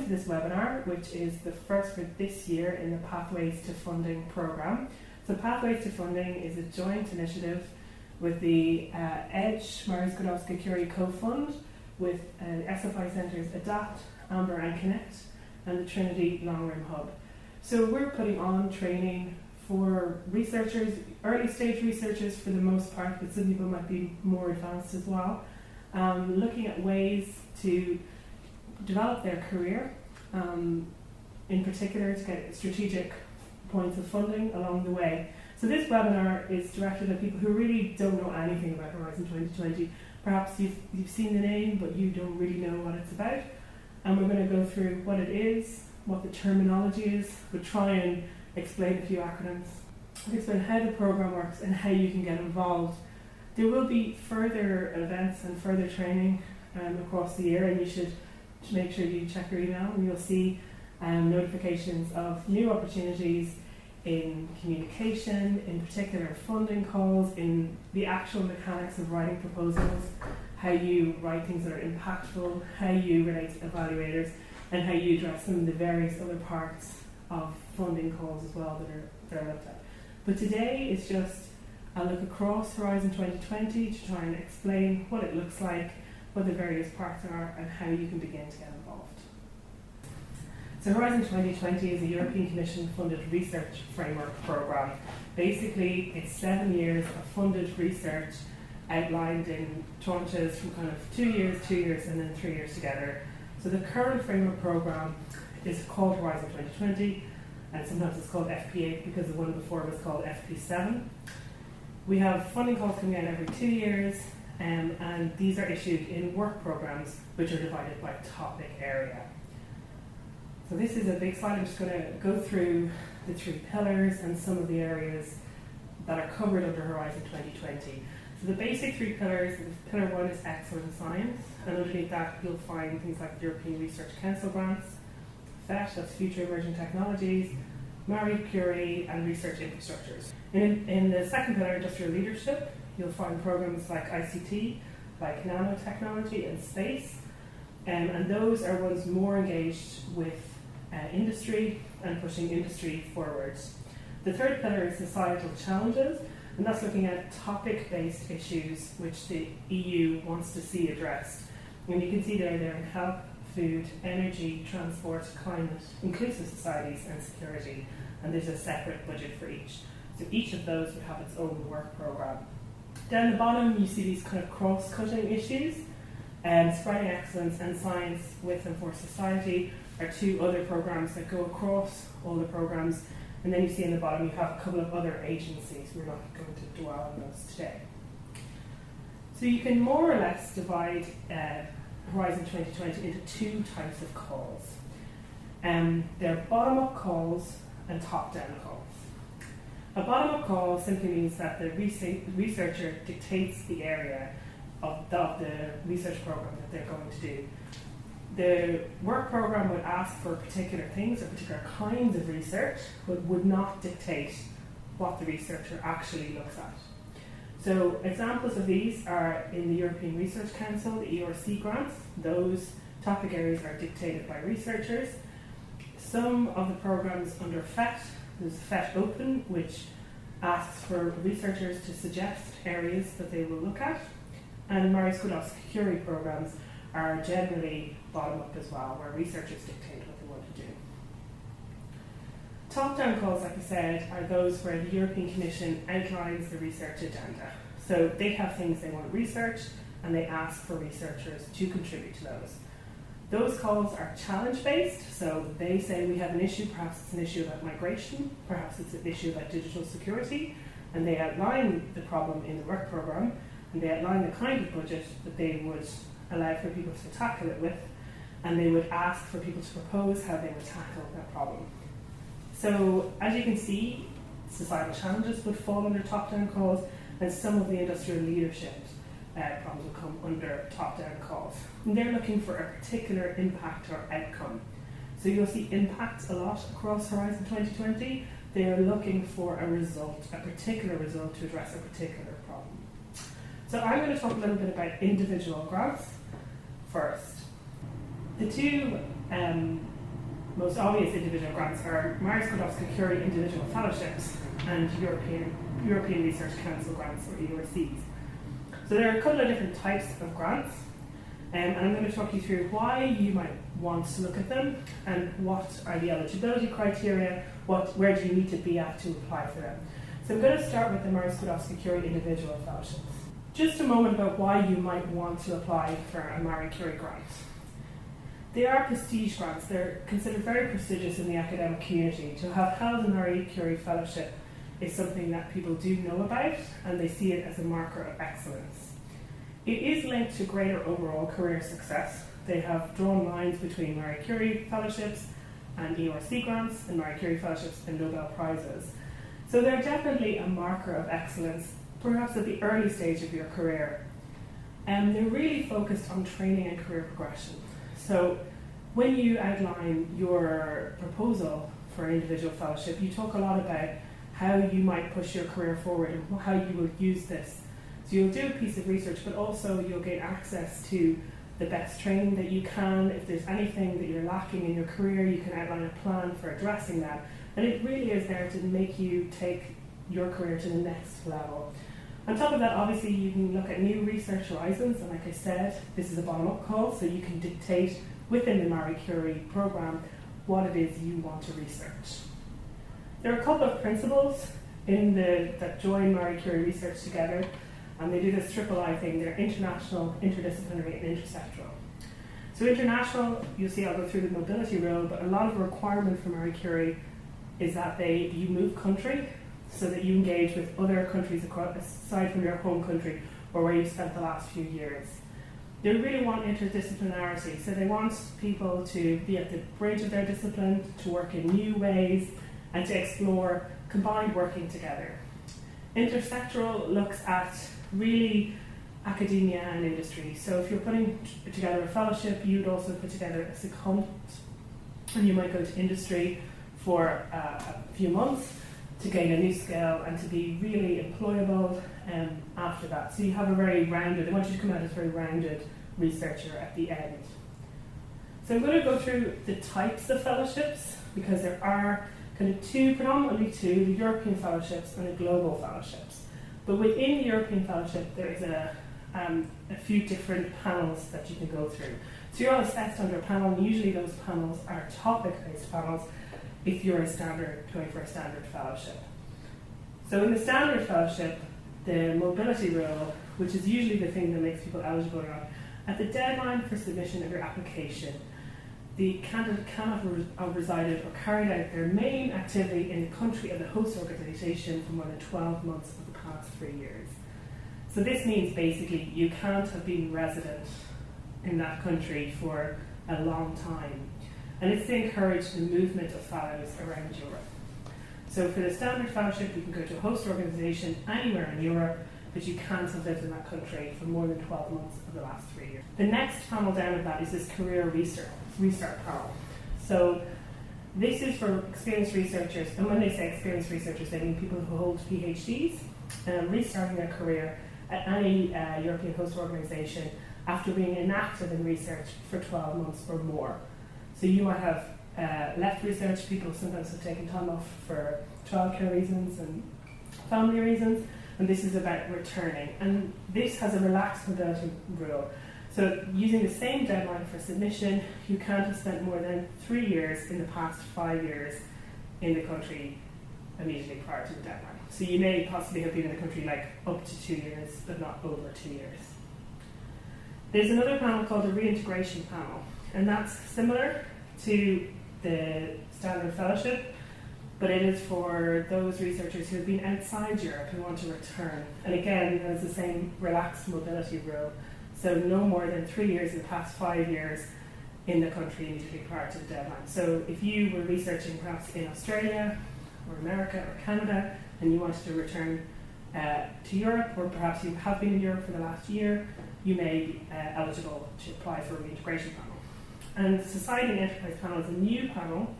to this webinar, which is the first for this year in the Pathways to Funding programme. So Pathways to Funding is a joint initiative with the EDGE Marie Skłodowska-Curie Co-Fund, with SFI Centres ADAPT, Amber and Connect, and the Trinity Long Room Hub. So we're putting on training for researchers, early stage researchers for the most part, but some people might be more advanced as well, looking at ways to develop their career, in particular to get strategic points of funding along the way. So this webinar is directed at people who really don't know anything about Horizon 2020. Perhaps you've seen the name, but you don't really know what it's about. And we're going to go through what it is, what the terminology is. We'll try and explain a few acronyms, explain how the programme works and how you can get involved. There will be further events and further training across the year, and you should make sure you check your email and you'll see notifications of new opportunities in communication, in particular funding calls, in the actual mechanics of writing proposals, how you write things that are impactful, how you relate to evaluators, and how you address some of the various other parts of funding calls as well that are looked at. But today is just a look across Horizon 2020 to try and explain what it looks like, what the various parts are, and how you can begin to get involved. So Horizon 2020 is a European Commission funded research framework programme. Basically, it's 7 years of funded research outlined in tranches from kind of 2 years, and then 3 years together. So the current framework programme is called Horizon 2020, and sometimes it's called FP8 because the one before was called FP7. We have funding calls coming out every 2 years, and these are issued in work programmes which are divided by topic area. So this is a big slide. I'm just going to go through the 3 pillars and some of the areas that are covered under Horizon 2020. So the basic 3 pillars, pillar 1 is excellent science, and underneath that you'll find things like European Research Council grants, FET, that's Future Emerging Technologies, Marie Curie, and research infrastructures. In the second pillar, industrial leadership, you'll find programs like ICT, like nanotechnology and space, and those are ones more engaged with industry and pushing industry forwards. The third pillar is societal challenges, and that's looking at topic-based issues which the EU wants to see addressed. And you can see they're in health, food, energy, transport, climate, inclusive societies, and security. And there's a separate budget for each. So each of those would have its own work programme. Down the bottom, you see these kind of cross-cutting issues. Spreading Excellence and Science with and for Society are 2 other programmes that go across all the programmes. And then you see in the bottom you have a couple of other agencies. We're not going to dwell on those today. So you can more or less divide Horizon 2020 into 2 types of calls. They're bottom-up calls and top-down calls. A bottom-up call simply means that the researcher dictates the area of the research program that they're going to do. The work program would ask for particular things or particular kinds of research, but would not dictate what the researcher actually looks at. So examples of these are in the European Research Council, the ERC grants. Those topic areas are dictated by researchers. Some of the programs under FET, there's FET Open, which asks for researchers to suggest areas that they will look at. And Marie Skłodowska-Curie programs are generally bottom-up as well, where researchers dictate what they want to do. Top-down calls, like I said, are those where the European Commission outlines the research agenda. So they have things they want to research, and they ask for researchers to contribute to those. Those calls are challenge-based, so they say we have an issue, perhaps it's an issue about migration, perhaps it's an issue about digital security, and they outline the problem in the work programme, and they outline the kind of budget that they would allow for people to tackle it with, and they would ask for people to propose how they would tackle that problem. So, as you can see, societal challenges would fall under top-down calls, and some of the industrial leadership problems will come under top-down calls. And they're looking for a particular impact or outcome. So you'll see impact a lot across Horizon 2020. They're looking for a result, a particular result to address a particular problem. So I'm going to talk a little bit about individual grants first. The 2 most obvious individual grants are Marie Skłodowska-Curie individual fellowships and European Research Council grants, or ERCs. So there are a couple of different types of grants, and I'm going to talk you through why you might want to look at them and what are the eligibility criteria, where do you need to be at to apply for them. So I'm going to start with the Marie Skłodowska-Curie individual fellowships. Just a moment about why you might want to apply for a Marie Curie grant. They are prestige grants. They're considered very prestigious in the academic community. To have held a Marie Curie fellowship is something that people do know about, and they see it as a marker of excellence. It is linked to greater overall career success. They have drawn lines between Marie Curie fellowships and ERC grants, and Marie Curie fellowships and Nobel Prizes. So they're definitely a marker of excellence, perhaps at the early stage of your career. And they're really focused on training and career progression. So when you outline your proposal for an individual fellowship, you talk a lot about how you might push your career forward and how you will use this. So you'll do a piece of research, but also you'll get access to the best training that you can. If there's anything that you're lacking in your career, you can outline a plan for addressing that. And it really is there to make you take your career to the next level. On top of that, obviously, you can look at new research horizons, and like I said, this is a bottom-up call, so you can dictate within the Marie Curie program what it is you want to research. There are a couple of principles that join Marie Curie research together, and they do this triple I thing. They're international, interdisciplinary, and intersectoral. So international, you'll see I'll go through the mobility rule, but a lot of the requirement for Marie Curie is that you move country, so that you engage with other countries aside from your home country or where you've spent the last few years. They really want interdisciplinarity, so they want people to be at the bridge of their discipline, to work in new ways, and to explore combined working together. Intersectoral looks at really academia and industry. So if you're putting together a fellowship, you'd also put together a secondment, and you might go to industry for a few months to gain a new skill and to be really employable after that. So you have they want you to come out as a very rounded researcher at the end. So I'm going to go through the types of fellowships, because there are predominantly two, the European fellowships and the global fellowships. But within the European fellowship, there is a few different panels that you can go through. So you're all assessed under a panel, and usually those panels are topic-based panels, if you're going for a standard fellowship. So in the standard fellowship, the mobility rule, which is usually the thing that makes people eligible or not, at the deadline for submission of your application, the candidate cannot have resided or carried out their main activity in the country of the host organisation for more than 12 months of the past 3 years. So this means basically you can't have been resident in that country for a long time. And it's to encourage the movement of fellows around Europe. So for the standard fellowship, you can go to a host organisation anywhere in Europe, but you can't have lived in that country for more than 12 months of the last 3 years. The next panel down of that is this career restart panel. So this is for experienced researchers, and when they say experienced researchers, they mean people who hold PhDs, restarting their career at any European host organisation after being inactive in research for 12 months or more. So you might have left research, people sometimes have taken time off for childcare reasons and family reasons, and this is about returning. And this has a relaxed mobility rule. So using the same deadline for submission, you can't have spent more than 3 years in the past 5 years in the country immediately prior to the deadline. So you may possibly have been in the country up to 2 years, but not over 2 years. There's another panel called the reintegration panel, and that's similar to the standard fellowship, but it is for those researchers who have been outside Europe who want to return. And again, there's the same relaxed mobility rule. So no more than 3 years in the past 5 years in the country immediately prior to the deadline. So if you were researching perhaps in Australia or America or Canada and you wanted to return to Europe, or perhaps you have been in Europe for the last year, you may be eligible to apply for a reintegration panel. And the Society and Enterprise panel is a new panel,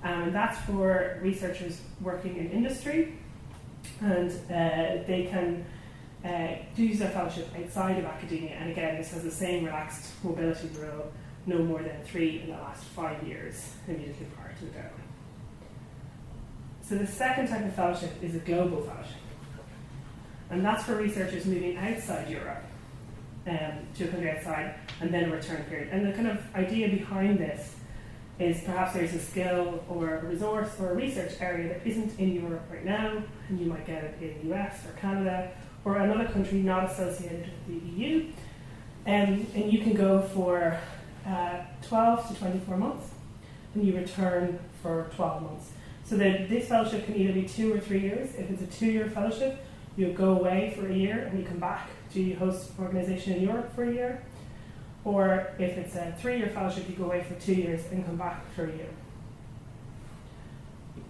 and that's for researchers working in industry, and they can use their fellowship outside of academia. And again, this has the same relaxed mobility rule no more than 3 in the last 5 years immediately prior to the deadline. So the second type of fellowship is a global fellowship. And that's for researchers moving outside Europe to a country outside, and then a return period. And the kind of idea behind this is perhaps there's a skill or a resource or a research area that isn't in Europe right now, and you might get it in the US or Canada or another country not associated with the EU. And you can go for 12 to 24 months, and you return for 12 months. So that this fellowship can either be 2 or 3 years. If it's a 2-year fellowship, you go away for a year and you come back to your host organisation in Europe for a year. Or if it's a 3-year fellowship, you go away for 2 years and come back for a year.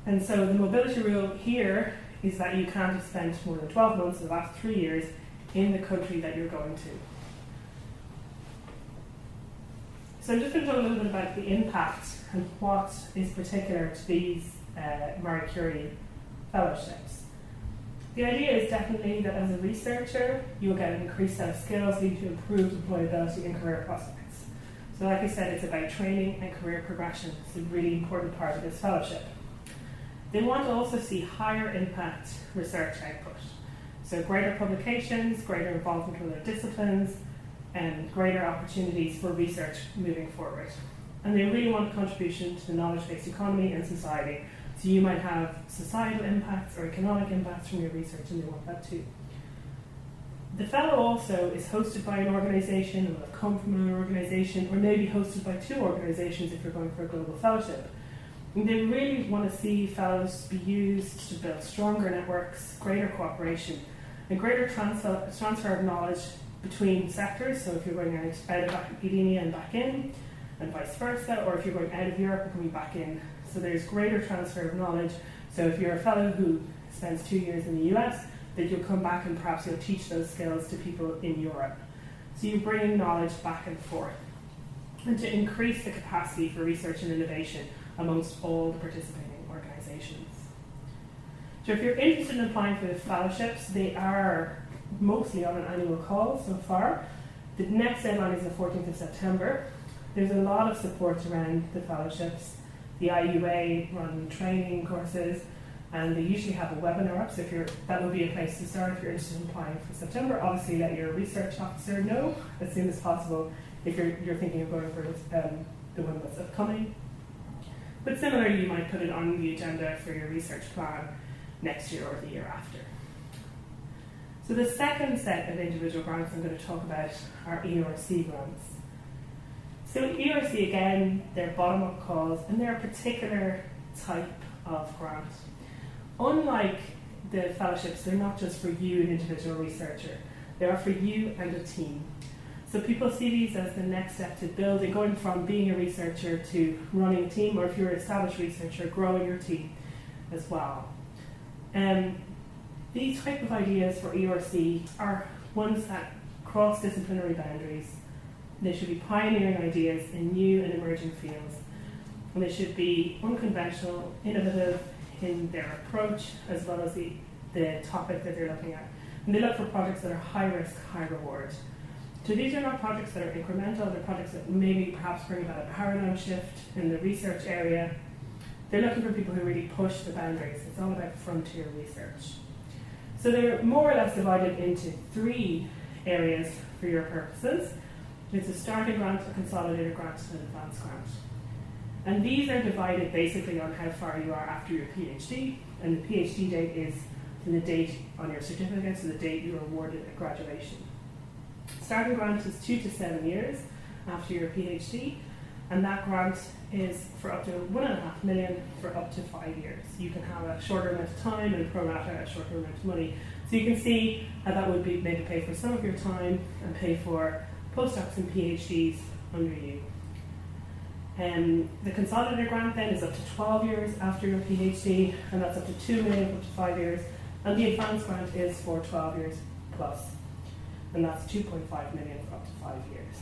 And so the mobility rule here is that you can't have spent more than 12 months of the last 3 years in the country that you're going to. So I'm just going to talk a little bit about the impact and what is particular to these Marie Curie fellowships. The idea is definitely that as a researcher, you will get an increased set of skills leading to improved employability and career prospects. So like I said, it's about training and career progression. It's a really important part of this fellowship. They want to also see higher impact research output. So greater publications, greater involvement with other disciplines, and greater opportunities for research moving forward. And they really want a contribution to the knowledge-based economy and society. So you might have societal impacts or economic impacts from your research, and they want that too. The fellow also is hosted by an organisation, or will have come from an organisation, or maybe hosted by 2 organisations if you're going for a global fellowship. And they really want to see fellows be used to build stronger networks, greater cooperation, and greater transfer of knowledge between sectors. So if you're going out of academia and back in, and vice versa, or if you're going out of Europe and coming back in. So there's greater transfer of knowledge. So if you're a fellow who spends 2 years in the US, that you'll come back and perhaps you'll teach those skills to people in Europe. So you're bringing knowledge back and forth. And to increase the capacity for research and innovation amongst all the participating organisations. So if you're interested in applying for the fellowships, they are mostly on an annual call so far. The next deadline is the 14th of September. There's a lot of support around the fellowships. The IUA run training courses, and they usually have a webinar up, so that would be a place to start if you're interested in applying for September. Obviously let your research officer know as soon as possible if you're thinking of going for the one that's upcoming. But similarly, you might put it on the agenda for your research plan next year or the year after. So the second set of individual grants I'm going to talk about are ERC grants. So ERC, again, they're bottom-up calls, and they're a particular type of grant. Unlike the fellowships, they're not just for you, an individual researcher. They are for you and a team. So people see these as the next step to building, going from being a researcher to running a team, or if you're an established researcher, growing your team as well. These type of ideas for ERC are ones that cross disciplinary boundaries. They should be pioneering ideas in new and emerging fields. And they should be unconventional, innovative in their approach, as well as the topic that they're looking at. And they look for projects that are high risk, high reward. So these are not projects that are incremental, they're projects that maybe perhaps bring about a paradigm shift in the research area. They're looking for people who really push the boundaries. It's all about frontier research. So they're more or less divided into 3 areas for your purposes. It's a starting grant, a consolidated grant, and an advanced grant. And these are divided basically on how far you are after your PhD, and the PhD date is the date on your certificate, so the date you are awarded at graduation. Starting grant is 2 to 7 years after your PhD, and that grant is for up to $1.5 million for up to 5 years. You can have a shorter amount of time and pro rata a shorter amount of money. So you can see how that would be maybe pay for some of your time and pay for postdocs and PhDs under you. The consolidated grant then is up to 12 years after your PhD, and that's up to $2 million up to 5 years. And the advanced grant is for 12 years plus, and that's $2.5 million for up to 5 years.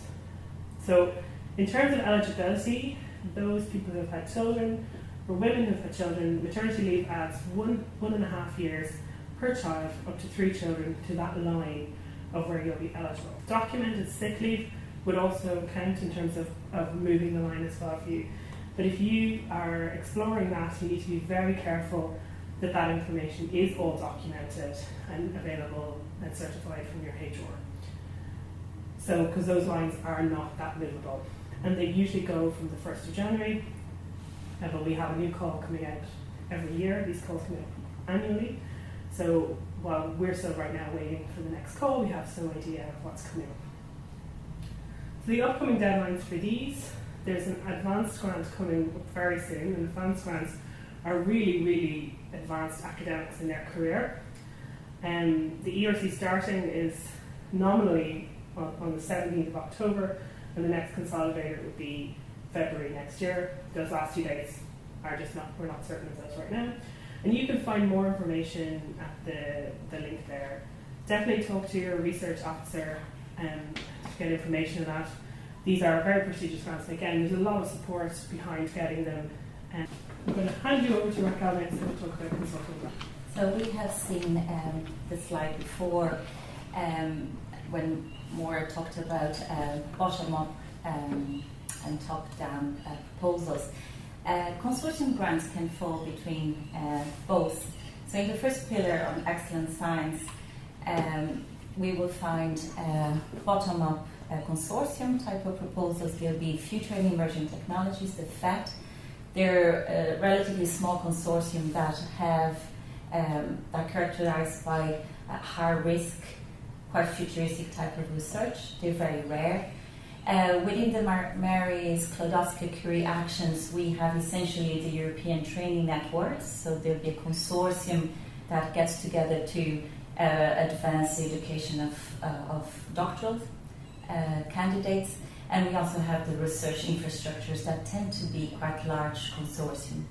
So in terms of eligibility, those people who have had children, or women who have had children, maternity leave adds 1.5 years per child, up to 3 children, to that line of where you'll be eligible. Documented sick leave would also count in terms of moving the line as well for you. But if you are exploring that, you need to be very careful that that information is all documented and available and certified from your HR. So, because those lines are not that movable. And they usually go from the 1st of January, but we have a new call coming out every year. These calls come out annually. So while we're still right now waiting for the next call, we have some idea of what's coming up. So the upcoming deadlines for these, there's an advanced grant coming up very soon, and advanced grants are really, really advanced academics in their career. The ERC starting is nominally on the 17th of October, and the next consolidator would be February next year. Those last 2 dates are just not, we're not certain of those right now. And you can find more information at the link there. Definitely talk to your research officer to get information on that. These are very prestigious grants, and again, there's a lot of support behind getting them. I'm going to hand you over to Raquel next to talk about consulting grants. So we have seen the slide before when Maura talked about bottom-up and top-down proposals. Consortium grants can fall between both. So in the first pillar on excellent science, we will find bottom-up consortium type of proposals. There'll be future and emerging technologies, the FET. They're a relatively small consortium that have are characterized by high risk, quite futuristic type of research. They're very rare. Within the Mary's Sklodowska-Curie actions, we have essentially the European training networks. So there'll be a consortium that gets together to advance the education of doctoral candidates. And we also have the research infrastructures that tend to be quite large consortium.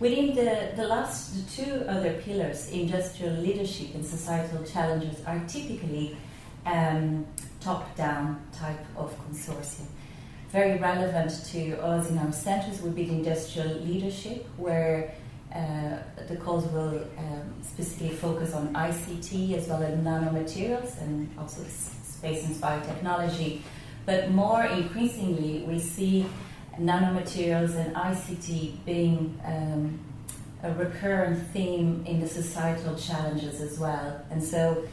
Within the two other pillars, industrial leadership and societal challenges are typically top-down type of consortium. Very relevant to us in our centres would be the industrial leadership, where the calls will specifically focus on ICT as well as nanomaterials and also space and biotechnology. But more increasingly, we see nanomaterials and ICT being a recurrent theme in the societal challenges as well. And so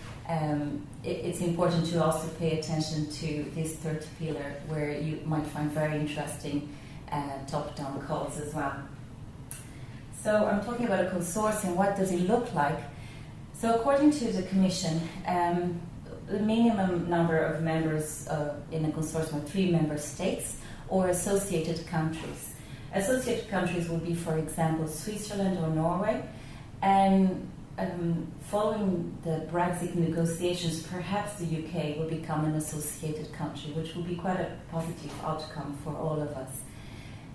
it's important to also pay attention to this third pillar, where you might find very interesting top-down calls as well. So I'm talking about a consortium. What does it look like? So according to the Commission, the minimum number of members in a consortium are 3 member states or associated countries. Associated countries would be, for example, Switzerland or Norway. And following the Brexit negotiations, perhaps the UK will become an associated country, which will be quite a positive outcome for all of us.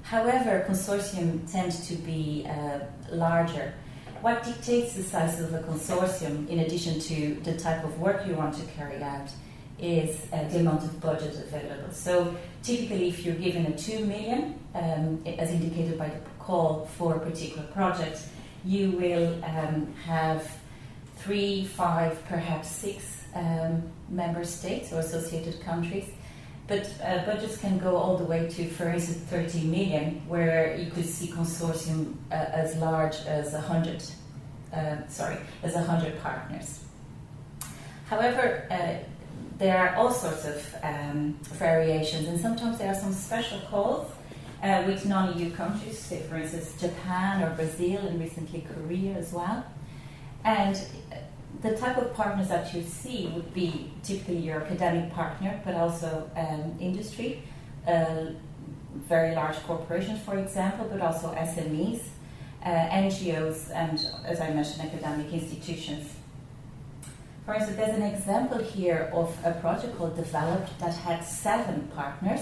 However, consortium tends to be larger. What dictates the size of a consortium, in addition to the type of work you want to carry out, is the amount of budget available. So typically, if you're given a 2 million, as indicated by the call for a particular project, you will have 3, 5, perhaps 6 member states or associated countries. But budgets can go all the way to, for instance, 30 million, where you could see consortium as large as 100 partners. However, there are all sorts of variations, and sometimes there are some special calls with non-EU countries, say for instance Japan or Brazil, and recently Korea as well. And the type of partners that you see would be typically your academic partner, but also industry, very large corporations, for example, but also SMEs, NGOs, and, as I mentioned, academic institutions. For instance, there's an example here of a project called Develop that had 7 partners.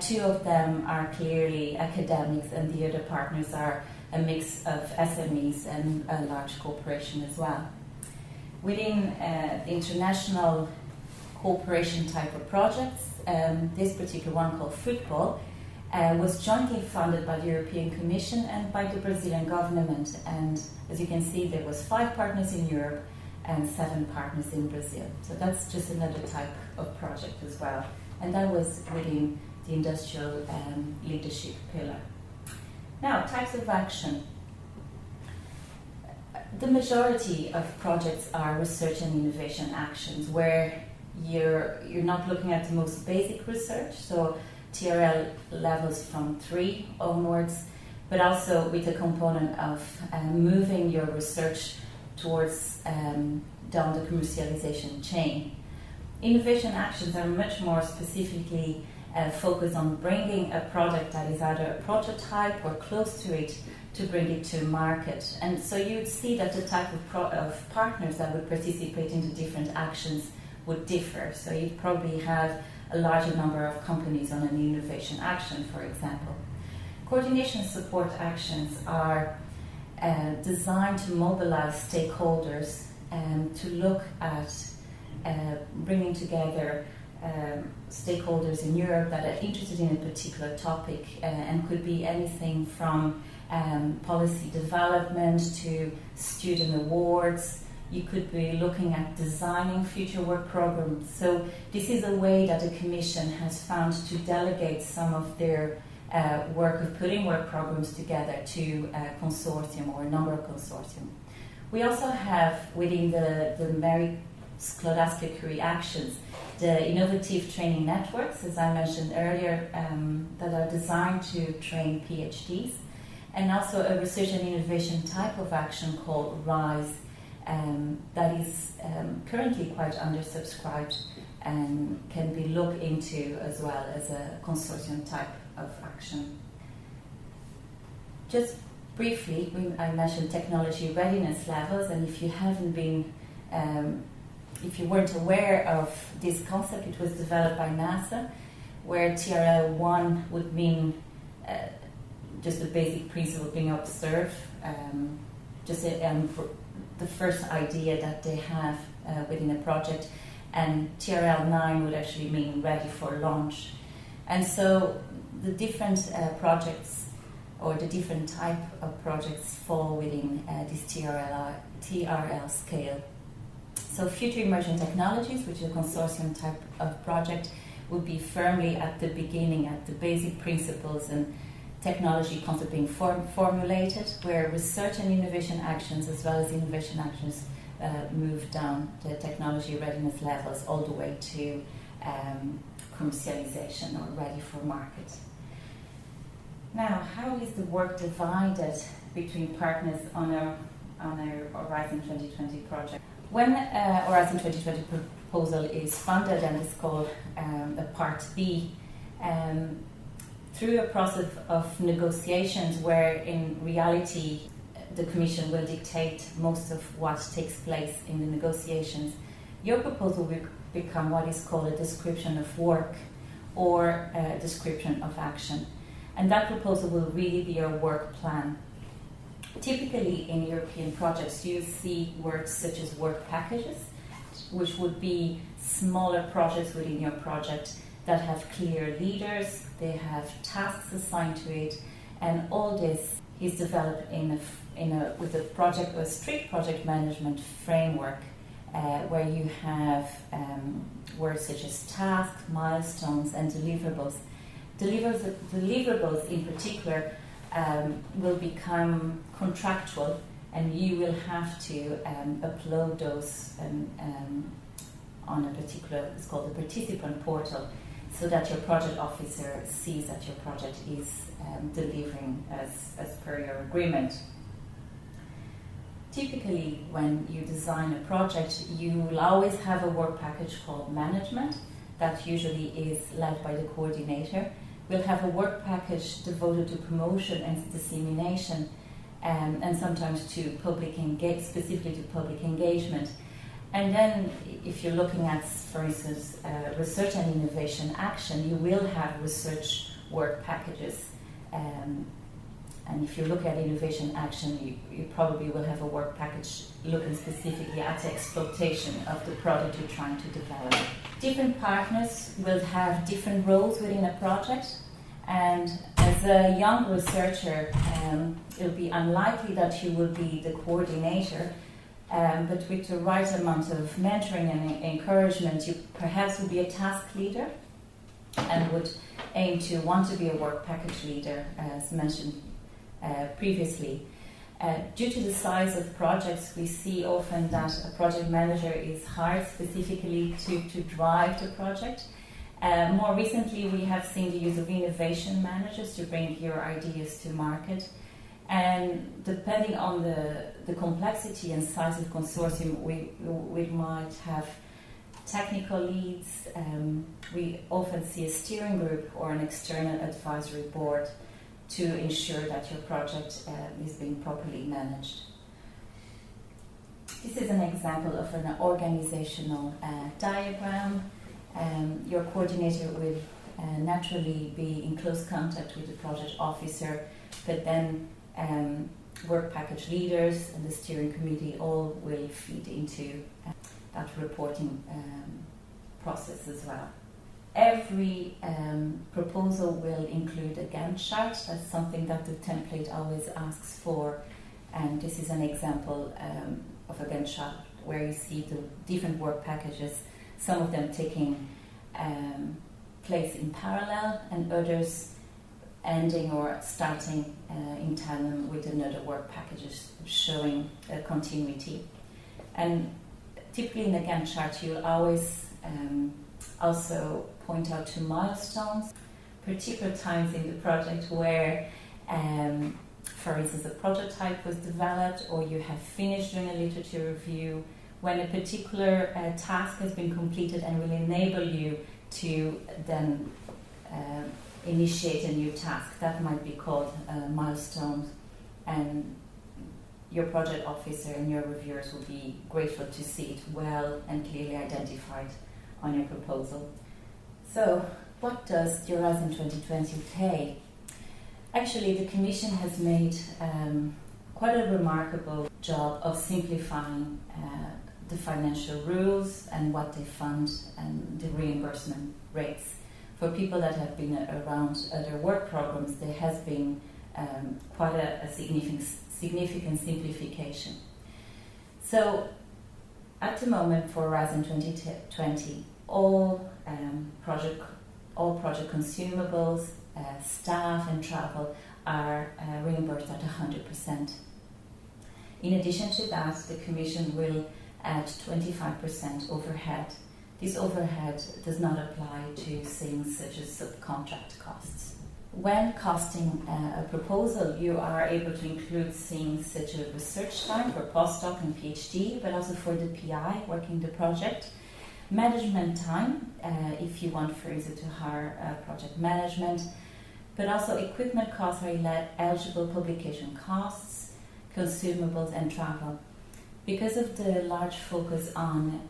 2 of them are clearly academics, and the other partners are a mix of SMEs and a large corporation as well. Within the international cooperation type of projects, this particular one called Football was jointly funded by the European Commission and by the Brazilian government. And as you can see, there was 5 partners in Europe and 7 partners in Brazil. So that's just another type of project as well and that was within the industrial leadership pillar. Now, types of action. The majority of projects are research and innovation actions, where you're not looking at the most basic research, so TRL levels from 3 onwards, but also with a component of moving your research towards down the commercialization chain. Innovation actions are much more specifically focused on bringing a product that is either a prototype or close to it to bring it to market. And so you'd see that the type of partners that would participate in the different actions would differ. So you'd probably have a larger number of companies on an innovation action, for example. Coordination support actions are designed to mobilize stakeholders to look at bringing together stakeholders in Europe that are interested in a particular topic and could be anything from policy development to student awards. You could be looking at designing future work programs. So this is a way that the Commission has found to delegate some of their work of putting work programs together to a consortium or a number of consortium. We also have within the Mary Sklodowska-Curie actions the innovative training networks, as I mentioned earlier, that are designed to train PhDs, and also a research and innovation type of action called RISE that is currently quite undersubscribed and can be looked into as well as a consortium type of action. Just briefly, I mentioned technology readiness levels, and if you haven't been if you weren't aware of this concept, it was developed by NASA, where TRL 1 would mean just the basic principle being observed, the first idea that they have within a project, and TRL 9 would actually mean ready for launch. And so the different projects or the different type of projects fall within this TRL scale. So future emerging technologies, which is a consortium type of project, would be firmly at the beginning, at the basic principles and technology concept being formulated, where research and innovation actions as well as innovation actions move down the technology readiness levels all the way to commercialization or ready for market. Now, how is the work divided between partners on our Horizon 2020 project? When Horizon 2020 proposal is funded and is called a Part B, through a process of negotiations where in reality the Commission will dictate most of what takes place in the negotiations, your proposal will become what is called a description of work or a description of action. And that proposal will really be your work plan. Typically in European projects you see words such as work packages, which would be smaller projects within your project that have clear leaders, they have tasks assigned to it, and all this is developed with a strict project management framework where you have words such as tasks, milestones, and deliverables. Deliverables in particular will become contractual, and you will have to upload those on a particular, it's called the participant portal, so that your project officer sees that your project is delivering as per your agreement. Typically, when you design a project, you will always have a work package called management that usually is led by the coordinator. We'll have a work package devoted to promotion and dissemination, and sometimes to specifically to public engagement. And then if you're looking at, for instance, research and innovation action, you will have research work packages. And if you look at innovation action, you probably will have a work package looking specifically at the exploitation of the product you're trying to develop. Different partners will have different roles within a project. And as a young researcher, it'll be unlikely that you will be the coordinator, but with the right amount of mentoring and encouragement, you perhaps will be a task leader. and would aim to want to be a work package leader, as mentioned previously. Due to the size of projects, we see often that a project manager is hired specifically to drive the project. More recently, we have seen the use of innovation managers to bring your ideas to market. And depending on the complexity and size of the consortium, we might have technical leads. We often see a steering group or an external advisory board to ensure that your project is being properly managed. This is an example of an organizational diagram. Your coordinator will naturally be in close contact with the project officer, but then work package leaders and the steering committee all will feed into that reporting process as well. Every proposal will include a Gantt chart. That's something that the template always asks for, and this is an example of a Gantt chart where you see the different work packages, some of them taking place in parallel and others ending or starting in tandem with another work packages, showing a continuity. And typically in a Gantt chart you'll always also point out to milestones, particular times in the project where, for instance, a prototype was developed or you have finished doing a literature review, when a particular task has been completed and will enable you to then initiate a new task. That might be called milestones, and your project officer and your reviewers will be grateful to see it well and clearly identified on your proposal. So, what does Horizon 2020 entail? Actually, the Commission has made quite a remarkable job of simplifying the financial rules and what they fund and the reimbursement rates. For people that have been around other work programs, there has been quite a significant simplification. So, at the moment for Horizon 2020, all project consumables, staff and travel are reimbursed at 100%. In addition to that, the Commission will add 25% overhead. This overhead does not apply to things such as subcontract costs. When costing a proposal, you are able to include things such as research time for postdoc and PhD, but also for the PI working the project. Management time, if you want, for instance, to hire project management, but also equipment costs are eligible, publication costs, consumables and travel. Because of the large focus on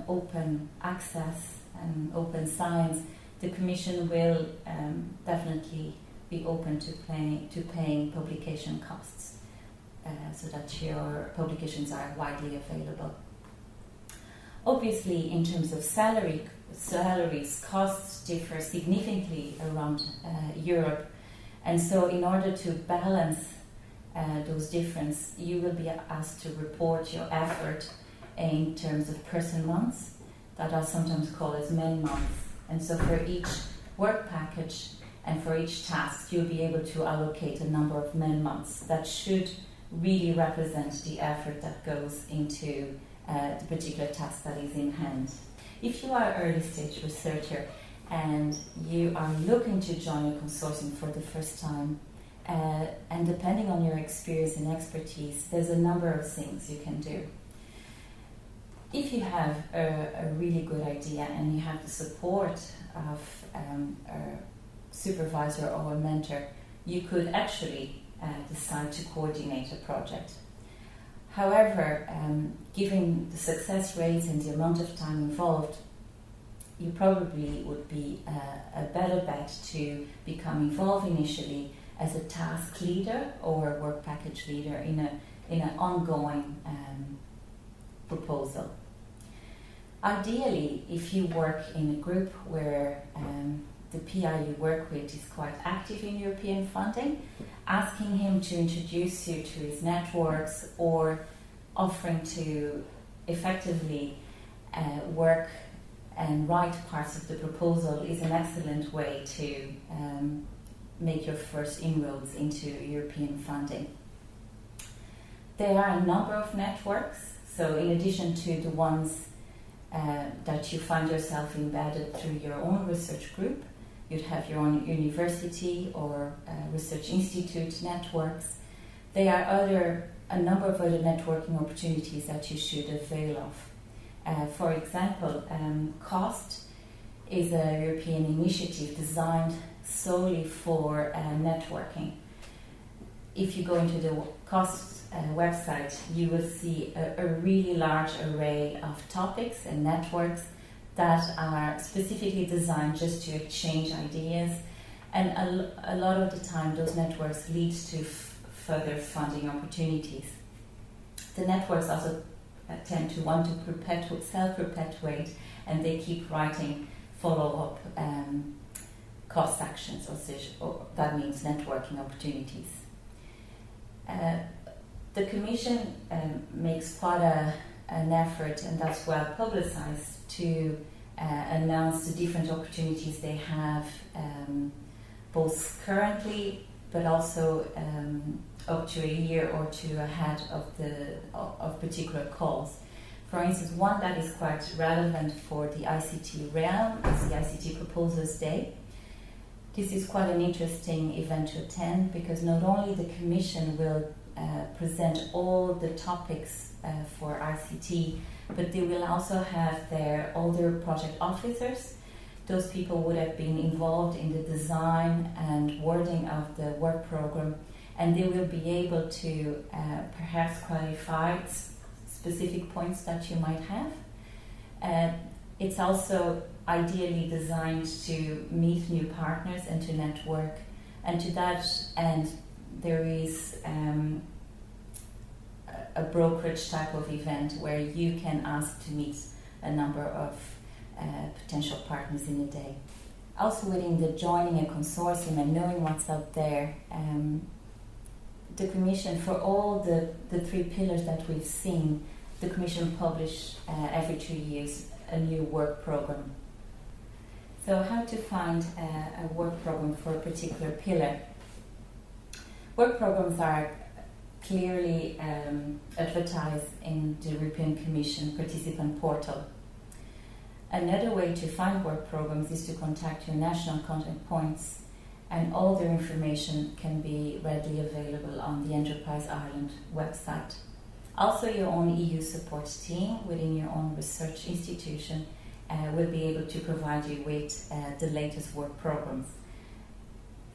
open access and open science, the Commission will definitely be open to paying publication costs so that your publications are widely available. Obviously, in terms of salaries, costs differ significantly around Europe, and so in order to balance those differences, you will be asked to report your effort in terms of person months, that are sometimes called as man months. And so for each work package and for each task, you'll be able to allocate a number of man months that should really represent the effort that goes into the particular task that is in hand. If you are an early stage researcher and you are looking to join a consortium for the first time, and depending on your experience and expertise, there's a number of things you can do. If you have a really good idea and you have the support of a supervisor or a mentor, you could actually decide to coordinate a project. However, given the success rates and the amount of time involved, you probably would be a better bet to become involved initially as a task leader or a work package leader in an ongoing proposal. Ideally, if you work in a group where the PI you work with is quite active in European funding, asking him to introduce you to his networks or offering to effectively work and write parts of the proposal is an excellent way to make your first inroads into European funding. There are a number of networks, so in addition to the ones that you find yourself embedded through your own research group, you'd have your own university or research institute networks. There are a number of other networking opportunities that you should avail of. For example, COST is a European initiative designed solely for networking. If you go into the COST website, you will see a really large array of topics and networks that are specifically designed just to exchange ideas, and a lot of the time those networks lead to further funding opportunities. The networks also tend to want to self-perpetuate, and they keep writing follow-up cost actions, or that means networking opportunities. The Commission makes quite an effort, and that's well publicised, to announce the different opportunities they have, both currently but also up to a year or two ahead of particular calls. For instance, one that is quite relevant for the ICT realm is the ICT Proposals Day. This is quite an interesting event to attend because not only the Commission will present all the topics for ICT, but they will also have all their project officers. Those people would have been involved in the design and wording of the work program, and they will be able to perhaps qualify specific points that you might have. It's also ideally designed to meet new partners and to network, and to that end there is a brokerage type of event where you can ask to meet a number of potential partners in a day. Also, within the joining a consortium and knowing what's out there, the Commission, for all the three pillars that we've seen, the Commission publish every 2 years a new work program. So how to find a work program for a particular pillar? Work programs are clearly advertised in the European Commission participant portal. Another way to find work programs is to contact your national contact points, and all their information can be readily available on the Enterprise Ireland website. Also, your own EU support team within your own research institution will be able to provide you with the latest work programs.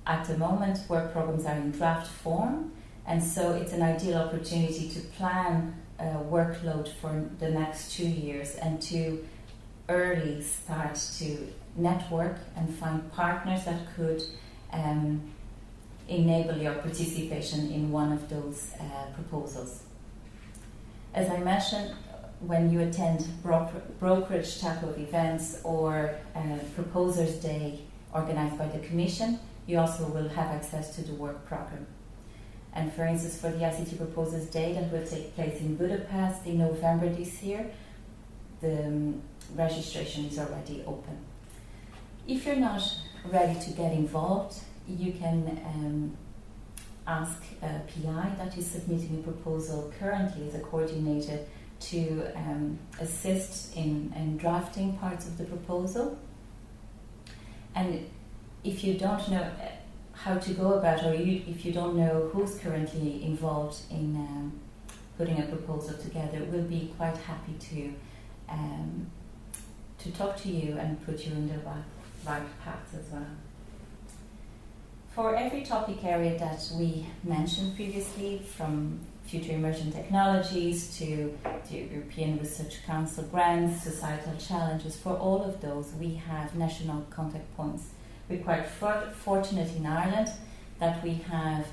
At the moment, work programs are in draft form, and so it's an ideal opportunity to plan a workload for the next 2 years and to early start to network and find partners that could enable your participation in one of those proposals. As I mentioned, when you attend brokerage type of events or Proposers Day organized by the Commission, you also will have access to the work program. And for instance, for the ICT Proposers Day that will take place in Budapest in November this year, the registration is already open. If you're not ready to get involved, you can ask a PI that is submitting a proposal currently as a coordinator to assist in drafting parts of the proposal. And if you don't know how to go about, or if you don't know who's currently involved in putting a proposal together, we'll be quite happy to talk to you and put you in the right path as well. For every topic area that we mentioned previously, from future emerging technologies to the European Research Council grants, societal challenges, for all of those we have national contact points. We're quite fortunate in Ireland that we have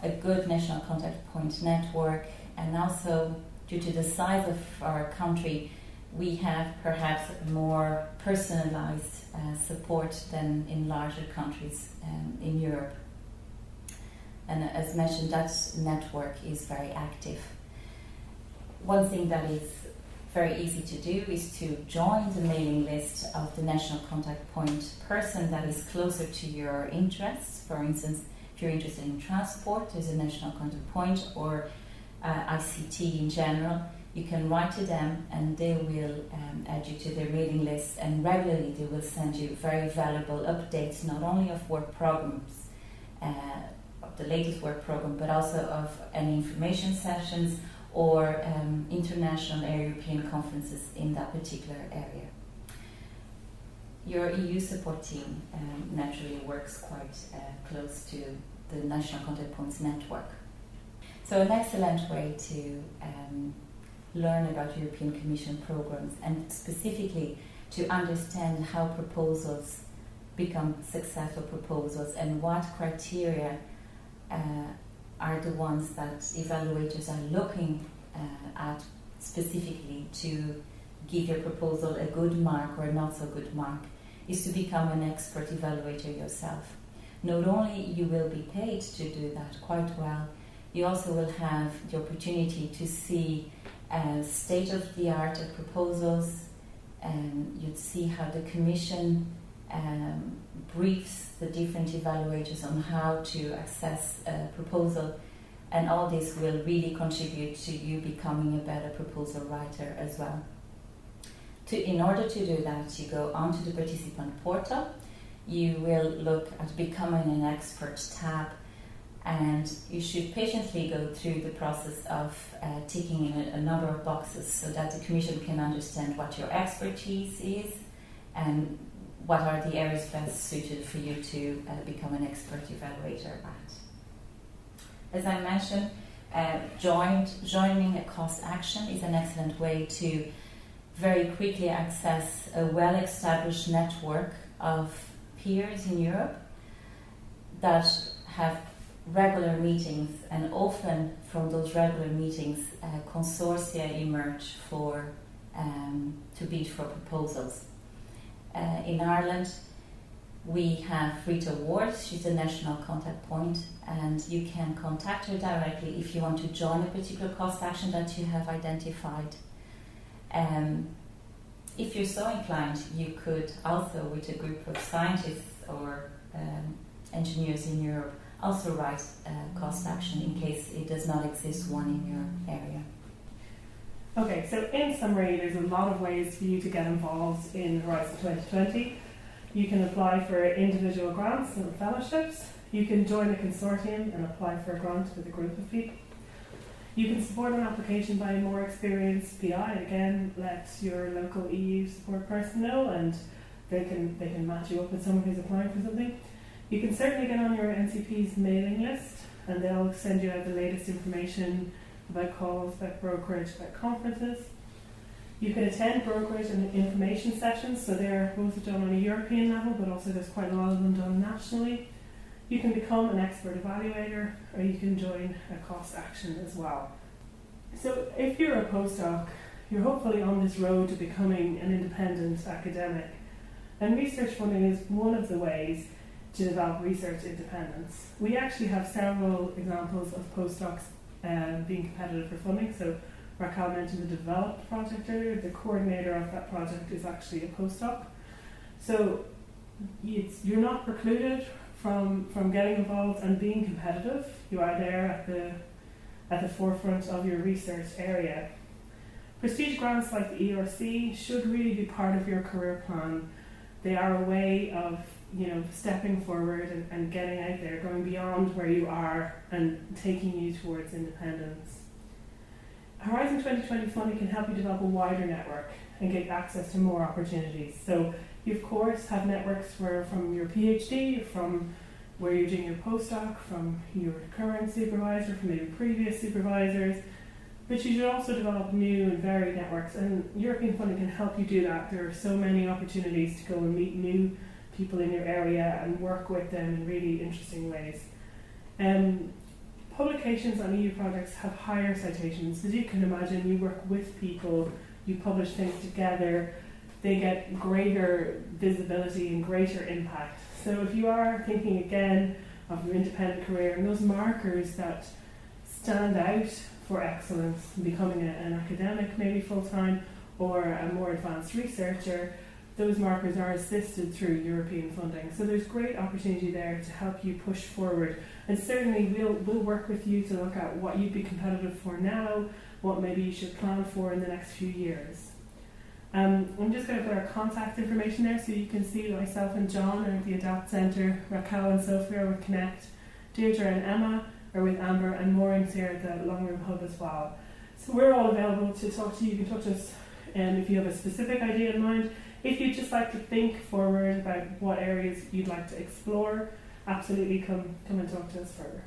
a good national contact point network, and also due to the size of our country, we have perhaps more personalized support than in larger countries in Europe. And as mentioned, that network is very active. One thing that is very easy to do is to join the mailing list of the national contact point person that is closer to your interests. For instance, if you're interested in transport, there's a national contact point, or ICT in general. You can write to them and they will add you to their mailing list, and regularly they will send you very valuable updates, not only of work programs, of the latest work program, but also of any information sessions or international or European conferences in that particular area. Your EU support team naturally works quite close to the National Contact Points network. So an excellent way to learn about European Commission programs, and specifically to understand how proposals become successful proposals and what criteria are the ones that evaluators are looking at specifically to give your proposal a good mark or a not so good mark, is to become an expert evaluator yourself. Not only you will be paid to do that quite well, you also will have the opportunity to see state-of-the-art proposals, and you'd see how the Commission briefs the different evaluators on how to assess a proposal, and all this will really contribute to you becoming a better proposal writer as well. In order to do that, you go onto the participant portal, you will look at becoming an expert tab, and you should patiently go through the process of ticking in a number of boxes so that the Commission can understand what your expertise is and what are the areas best suited for you to become an expert evaluator at. As I mentioned, joining a cost action is an excellent way to very quickly access a well-established network of peers in Europe that have regular meetings, and often from those regular meetings consortia emerge to bid for proposals. In Ireland we have Rita Ward, she's a national contact point, and you can contact her directly if you want to join a particular cost action that you have identified. If you're so inclined, you could also, with a group of scientists or engineers in Europe, also write a cost action in case it does not exist one in your area. Okay, so in summary, there's a lot of ways for you to get involved in Horizon 2020. You can apply for individual grants and fellowships. You can join a consortium and apply for a grant with a group of people. You can support an application by a more experienced PI. Again, let your local EU support person know, and they can match you up with someone who's applying for something. You can certainly get on your NCP's mailing list, and they'll send you out the latest information about calls, about brokerage, about conferences. You can attend brokerage and information sessions, so they're both done on a European level, but also there's quite a lot of them done nationally. You can become an expert evaluator, or you can join a cost action as well. So if you're a postdoc, you're hopefully on this road to becoming an independent academic, and research funding is one of the ways to develop research independence. We actually have several examples of postdocs being competitive for funding. So Raquel mentioned the developed project earlier. The coordinator of that project is actually a postdoc. So you're not precluded from getting involved and being competitive. You are there at the forefront of your research area. Prestige grants like the ERC should really be part of your career plan. They are a way of stepping forward and getting out there, going beyond where you are and taking you towards independence. Horizon 2020 funding can help you develop a wider network and get access to more opportunities. So you of course have networks from your PhD, from where you're doing your postdoc, from your current supervisor, from maybe previous supervisors, but you should also develop new and varied networks, and European funding can help you do that. There are so many opportunities to go and meet new people in your area and work with them in really interesting ways. Publications on EU projects have higher citations. As you can imagine, you work with people, you publish things together, they get greater visibility and greater impact. So if you are thinking again of your independent career and those markers that stand out for excellence, becoming an academic maybe full-time, or a more advanced researcher, those markers are assisted through European funding. So there's great opportunity there to help you push forward. And certainly we'll work with you to look at what you'd be competitive for now, what maybe you should plan for in the next few years. I'm just going to put our contact information there so you can see myself and John are at the Adapt Centre, Raquel and Sophie are with Connect, Deirdre and Emma are with Amber, and Maureen's here at the Long Room Hub as well. So we're all available to talk to you. You can touch us if you have a specific idea in mind. If you'd just like to think forward about what areas you'd like to explore, absolutely come and talk to us further.